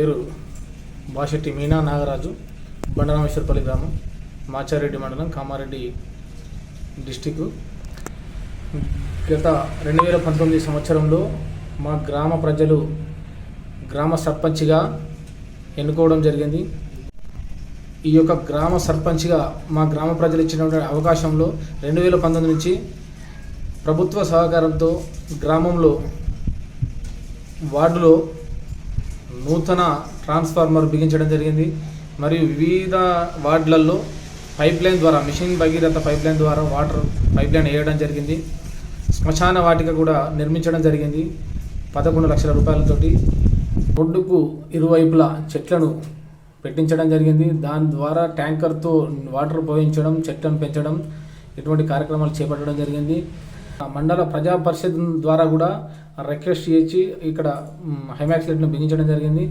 పేరు బాషెట్టి మీనా నాగరాజు, బండరామేశ్వరపల్లి గ్రామం, మాచారెడ్డి మండలం, కామారెడ్డి డిస్టిక్. గత 2019 సంవత్సరంలో మా గ్రామ ప్రజలు గ్రామ సర్పంచ్గా ఎన్నుకోవడం జరిగింది. ఈ యొక్క గ్రామ సర్పంచ్గా మా గ్రామ ప్రజలు ఇచ్చినటువంటి అవకాశంలో 2019 నుంచి ప్రభుత్వ సహకారంతో గ్రామంలో వార్డులో నూతన ట్రాన్స్ఫార్మర్ బిగించడం జరిగింది. మరియు వివిధ వార్డులలో పైప్ లైన్ ద్వారా, మిషన్ భగీరథ పైప్ లైన్ ద్వారా వాటర్ పైప్ లైన్ వేయడం జరిగింది. శ్మశాన వాటిక కూడా నిర్మించడం జరిగింది 11 లక్షల రూపాయలతోటి. రోడ్డుకు ఇరువైపులా చెట్లను పెట్టించడం జరిగింది. దాని ద్వారా ట్యాంకర్తో వాటర్ పోయించడం, చెట్లను పెంచడం, ఇటువంటి కార్యక్రమాలు చేపట్టడం జరిగింది. మండల ప్రజా పరిషత్ ద్వారా కూడా రిక్వెస్ట్ చేసి ఇక్కడ హైమాక్స్ లైట్ను బిగించడం జరిగింది.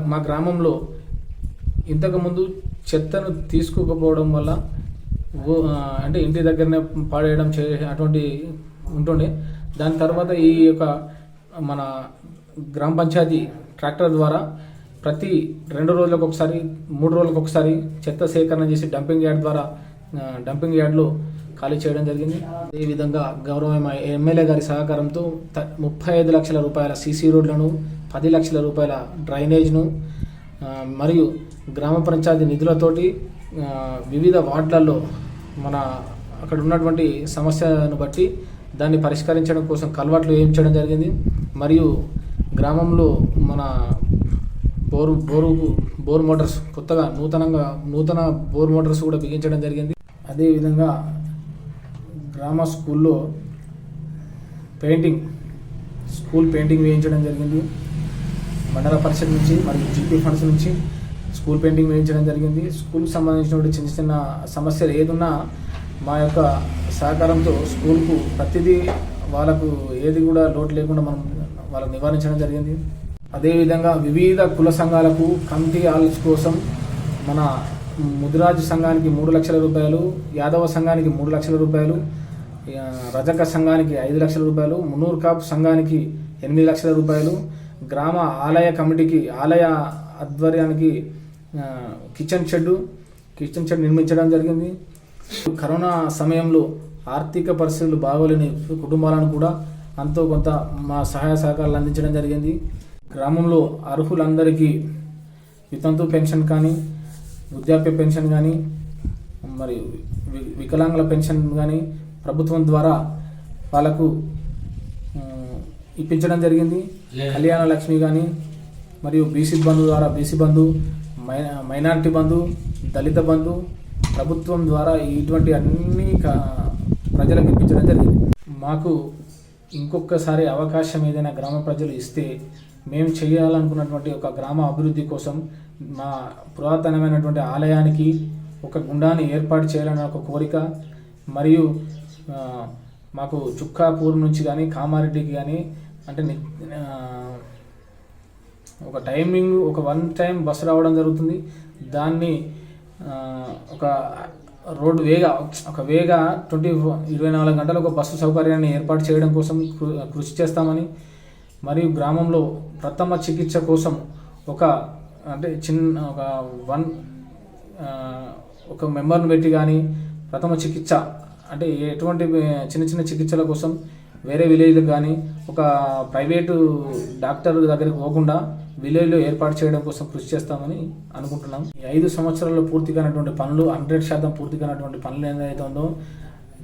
మా గ్రామంలో ఇంతకుముందు చెత్తను తీసుకోకపోవడం వల్ల అంటే ఇంటి దగ్గరనే పాడేయడం అటువంటి ఉంటుండే. దాని తర్వాత ఈ యొక్క మన గ్రామ పంచాయతీ ట్రాక్టర్ ద్వారా ప్రతి 2 రోజులకు ఒకసారి, 3 రోజులకు ఒకసారి చెత్త సేకరణ చేసి డంపింగ్ యార్డ్ ద్వారా డంపింగ్ యార్డ్లో ఖాళీ చేయడం జరిగింది. అదేవిధంగా గౌరవ ఎమ్మెల్యే గారి సహకారంతో 35 లక్షల రూపాయల సీసీ రోడ్లను, 10 లక్షల రూపాయల డ్రైనేజ్ను మరియు గ్రామ పంచాయతీ నిధులతోటి వివిధ వార్డులలో మన అక్కడ ఉన్నటువంటి సమస్యను బట్టి దాన్ని పరిష్కరించడం కోసం కల్వర్ట్లు వేయించడం జరిగింది. మరియు గ్రామంలో మన బోర్ మోటార్స్ కొత్తగా నూతన బోర్ మోటార్స్ కూడా బిగించడం జరిగింది. అదేవిధంగా గ్రామ స్కూల్లో స్కూల్ పెయింటింగ్ వేయించడం జరిగింది. మండల పరిషత్ నుంచి మరియు జీపీ ఫండ్స్ నుంచి స్కూల్ పెయింటింగ్ వేయించడం జరిగింది. స్కూల్కి సంబంధించినటువంటి చిన్న చిన్న సమస్యలు ఏదున్నా మా యొక్క సహకారంతో స్కూల్కు ప్రతిదీ వాళ్ళకు ఏది కూడా లోటు లేకుండా మనం వాళ్ళకు నివారించడం జరిగింది. అదేవిధంగా వివిధ కుల సంఘాలకు కమిటీ హాల్స్ కోసం మన ముదిరాజు సంఘానికి 3 లక్షల రూపాయలు, యాదవ సంఘానికి 3 లక్షల రూపాయలు, రజక సంఘానికి 5 లక్షల రూపాయలు, మున్నూరు కాపు సంఘానికి 8 లక్షల రూపాయలు, గ్రామ ఆలయ కమిటీకి ఆలయ ఆధ్వర్యానికి కిచెన్ షెడ్ నిర్మించడం జరిగింది. కరోనా సమయంలో ఆర్థిక పరిస్థితులు బాగోలేని కుటుంబాలను కూడా అంతో కొంత మా సహాయ సహకారాలు అందించడం జరిగింది. గ్రామంలో అర్హులందరికీ వితంతు పెన్షన్ కానీ, వృద్ధాప్య పెన్షన్ కానీ, మరియు వికలాంగుల పెన్షన్ కానీ ప్రభుత్వం ద్వారా వాళ్ళకు ఇప్పించడం జరిగింది. కళ్యాణ లక్ష్మి కానీ, మరియు బీసీ బంధు ద్వారా బీసీ బంధు, మైనారిటీ బంధు, దళిత బంధు ప్రభుత్వం ద్వారా ఇటువంటి అన్ని ప్రజలకు ఇప్పించడం జరిగింది. మాకు ఇంకొకసారి అవకాశం ఏదైనా గ్రామ ప్రజలు ఇస్తే మేము చేయాలనుకున్నటువంటి ఒక గ్రామ అభివృద్ధి కోసం మా పురాతనమైనటువంటి ఆలయానికి ఒక గుండాన్ని ఏర్పాటు చేయాలనే ఒక కోరిక, మరియు మాకు చుక్కాపూర్ నుంచి కానీ కామారెడ్డికి కానీ అంటే ఒక టైమింగ్, ఒక 1 టైం బస్సు రావడం జరుగుతుంది. దాన్ని ఒక రోడ్డు ఒక 24 గంటలు ఒక బస్సు సౌకర్యాన్ని ఏర్పాటు చేయడం కోసం కృషి చేస్తామని, మరియు గ్రామంలో ప్రథమ చికిత్స కోసం ఒక మెంబర్ను పెట్టి కానీ ప్రథమ చికిత్స అంటే ఎటువంటి చిన్న చికిత్సల కోసం వేరే విలేజ్లకు కానీ ఒక ప్రైవేటు డాక్టర్ దగ్గరికి పోకుండా విలేజ్లో ఏర్పాటు చేయడం కోసం కృషి చేస్తామని అనుకుంటున్నాం. ఈ 5 సంవత్సరాల్లో పూర్తి కానటువంటి పనులు, 100% పూర్తి కానటువంటి పనులు ఏదైతే ఉందో,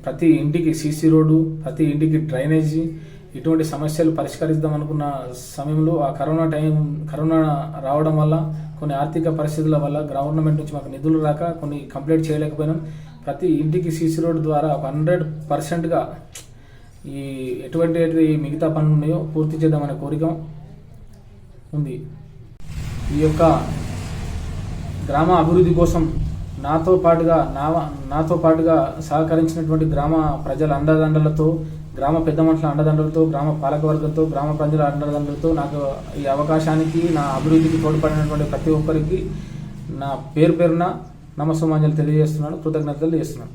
ప్రతి ఇంటికి సీసీ రోడ్డు, ప్రతి ఇంటికి డ్రైనేజీ, ఇటువంటి సమస్యలు పరిష్కరిద్దాం అనుకున్న సమయంలో ఆ కరోనా రావడం వల్ల, కొన్ని ఆర్థిక పరిస్థితుల వల్ల గవర్నమెంట్ నుంచి మాకు నిధులు రాక కొన్ని కంప్లీట్ చేయలేకపోయినాం. ప్రతి ఇంటికి సీసీ రోడ్డు ద్వారా ఒక 100%గా ఈ ఎటువంటి మిగతా పనులు ఉన్నాయో పూర్తి చేద్దామనే కోరిక ఉంది. ఈ యొక్క గ్రామ అభివృద్ధి కోసం నాతో పాటుగా సహకరించినటువంటి గ్రామ ప్రజల అండదండలతో, గ్రామ పెద్ద మనుషుల అండదండలతో, గ్రామ పాలకవర్గంతో, గ్రామ ప్రజల అండదండలతో నాకు ఈ అవకాశానికి, నా అభివృద్ధికి తోడ్పడినటువంటి ప్రతి ఒక్కరికి నా పేరున నమస్సుమాంజలి తెలియజేస్తున్నాను, కృతజ్ఞతలు తెలియజేస్తున్నాను.